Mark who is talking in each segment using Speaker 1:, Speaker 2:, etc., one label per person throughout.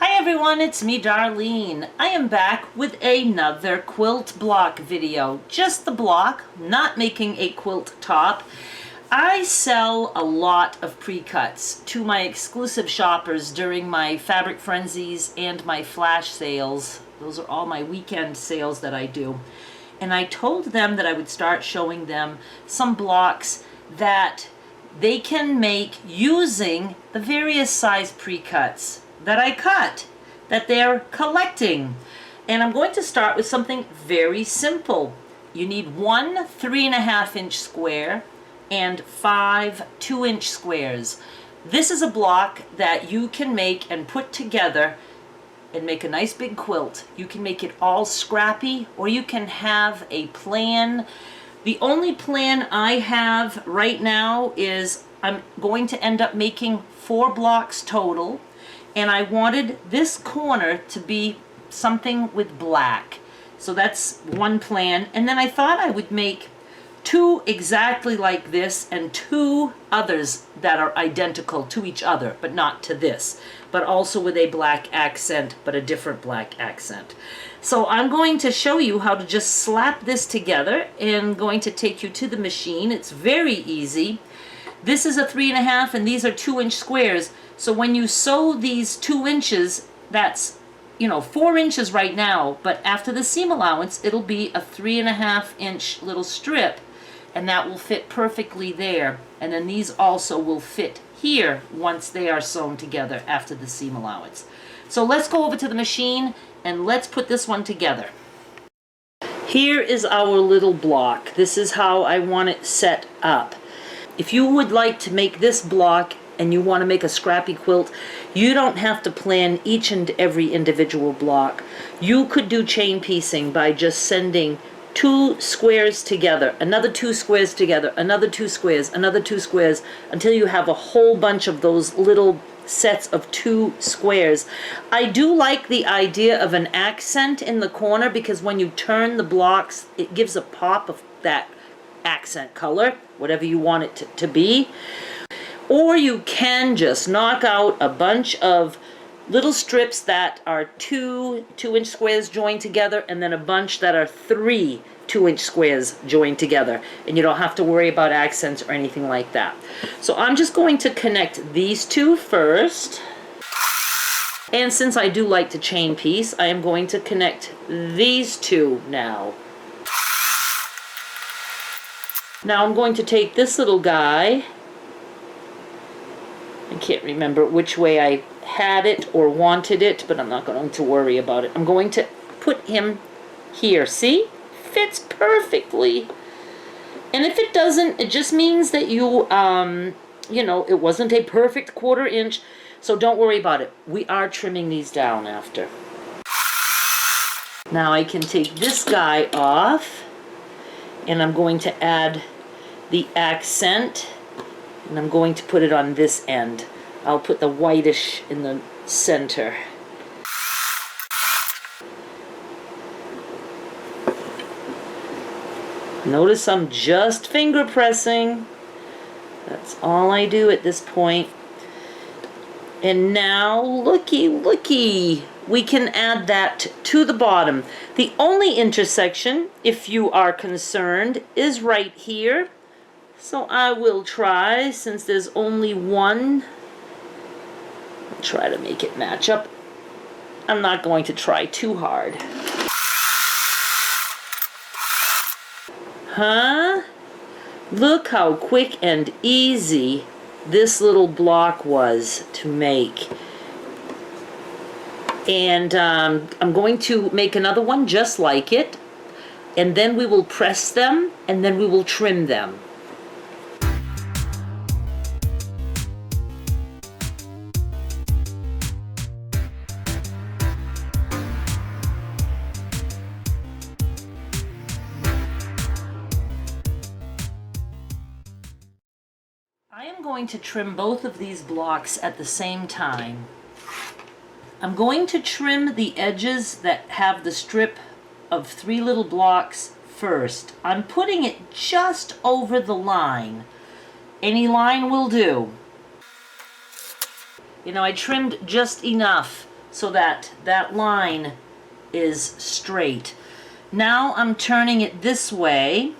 Speaker 1: Hi everyone, it's me Darlene. I am back with another quilt block video. Just the block, not making a quilt top. I sell a lot of pre-cuts to my exclusive shoppers during my fabric frenzies and my flash sales. Those are all my weekend sales that I do. And I told them that I would start showing them some blocks that they can make using the various size pre-cuts that I cut, that they're collecting. And I'm going to start with something very simple. You need one 3.5 inch square and 5 2-inch squares. This is a block that you can make and put together and make a nice big quilt. You can make it all scrappy, or you can have a plan. The only plan I have right now is I'm going to end up making 4 blocks total. And I wanted this corner to be something with black. So that's one plan. And then I thought I would make 2 exactly like this and 2 others that are identical to each other, but not to this, but also with a black accent, but a different black accent. So I'm going to show you how to just slap this together and going to take you to the machine. It's very easy. This is a 3.5 and these are 2-inch squares. So when you sew these 2 inches, that's, 4 inches right now, but after the seam allowance, it'll be a 3.5 inch little strip, and that will fit perfectly there. And then these also will fit here once they are sewn together after the seam allowance. So let's go over to the machine and let's put this one together. Here is our little block. This is how I want it set up. If you would like to make this block and you want to make a scrappy quilt, you don't have to plan each and every individual block. You could do chain piecing by just sending 2 squares together, another 2 squares together, another 2 squares, another 2 squares, until you have a whole bunch of those little sets of 2 squares. I do like the idea of an accent in the corner, because when you turn the blocks, it gives a pop of that accent color, whatever you want it to be. Or you can just knock out a bunch of little strips that are 2 2-inch squares joined together, and then a bunch that are 3 2-inch squares joined together, and you don't have to worry about accents or anything like that. So I'm just going to connect these 2 first, and since I do like to chain piece, I am going to connect these 2 now. Now I'm going to take this little guy, I can't remember which way I had it or wanted it, but I'm not going to worry about it. I'm going to put him here. See? Fits perfectly. And if it doesn't, it just means that you, it wasn't a perfect 1/4 inch, so don't worry about it. We are trimming these down after. Now I can take this guy off, and I'm going to add the accent, and I'm going to put it on this end. I'll put the whitish in the center. Notice I'm just finger pressing. That's all I do at this point. And now, looky, we can add that to the bottom. The only intersection, if you are concerned, is right here. So I will try, since there's only one, I'll try to make it match up. I'm not going to try too hard. Huh? Look how quick and easy this little block was to make. And I'm going to make another one just like it, and then we will press them, and then we will trim them. I am going to trim both of these blocks at the same time. I'm going to trim the edges that have the strip of 3 little blocks first. I'm putting it just over the line. Any line will do. You know, I trimmed just enough so that that line is straight. Now I'm turning it this way,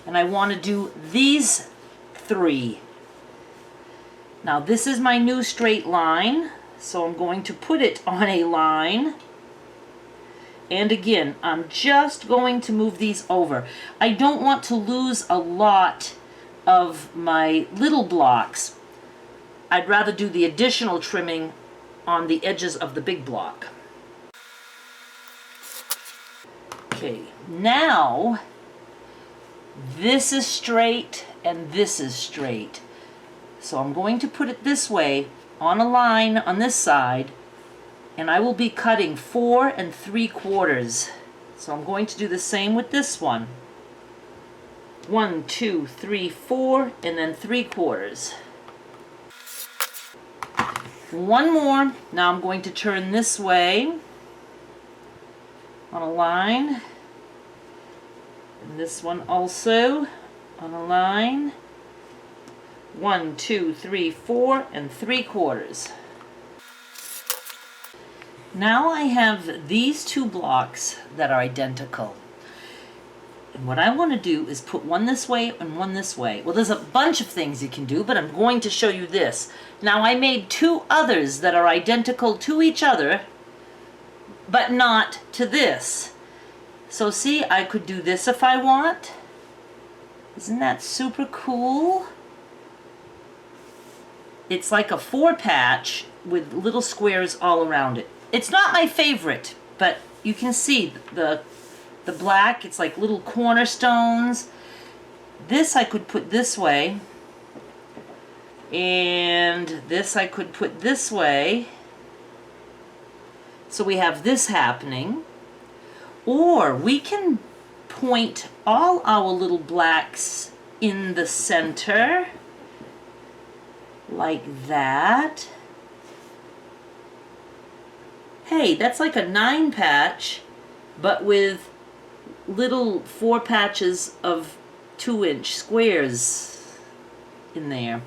Speaker 1: and I want to do these 3. Now this is my new straight line, so I'm going to put it on a line. And again, I'm just going to move these over. I don't want to lose a lot of my little blocks. I'd rather do the additional trimming on the edges of the big block. Okay, now this is straight and this is straight. So I'm going to put it this way on a line on this side, and I will be cutting 4 3/4. So I'm going to do the same with this one. 1, 2, 3, 4, and then 3/4. One more. Now I'm going to turn this way on a line, and this one also on a line. 1, 2, 3, 4, and 3/4. Now I have these 2 blocks that are identical. And what I want to do is put one this way and one this way. Well, there's a bunch of things you can do, but I'm going to show you this. Now I made 2 others that are identical to each other, but not to this. So see, I could do this if I want. Isn't that super cool? It's like a 4 patch with little squares all around it. It's not my favorite, but you can see the black, it's like little cornerstones. This I could put this way, and this I could put this way. So we have this happening. Or we can point all our little blacks in the center, like that. Hey, that's like a 9 patch, but with little 4 patches of 2-inch squares in there.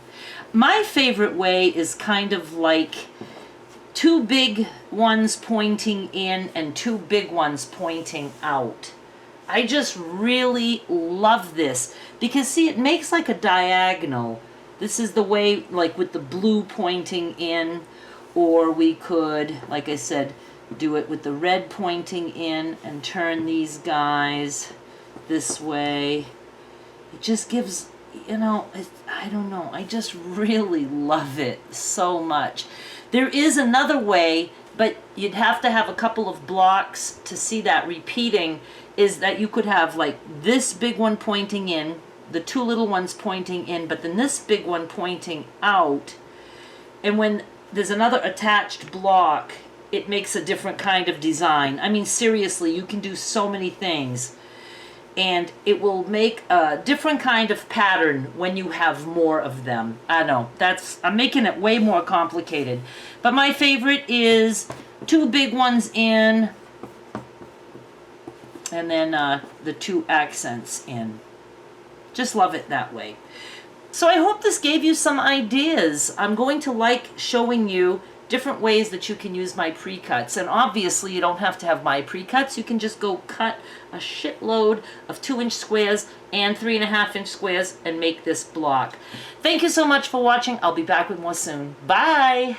Speaker 1: My favorite way is kind of like 2 big ones pointing in and 2 big ones pointing out. I just really love this because see, it makes like a diagonal. This is the way, like with the blue pointing in, or we could, like I said, do it with the red pointing in and turn these guys this way. It just gives, you know, I don't know, I just really love it so much. There is another way, but you'd have to have a couple of blocks to see that repeating, is that you could have like this big one pointing in, the 2 little ones pointing in, but then this big one pointing out. And when there's another attached block, it makes a different kind of design. I mean, seriously, you can do so many things. And it will make a different kind of pattern when you have more of them. I know, I'm making it way more complicated. But my favorite is 2 big ones in, and then the 2 accents in. Just love it that way. So I hope this gave you some ideas. I'm going to like showing you different ways that you can use my pre-cuts. And obviously you don't have to have my pre-cuts. You can just go cut a shitload of 2-inch squares and 3.5-inch squares and make this block. Thank you so much for watching. I'll be back with more soon. Bye!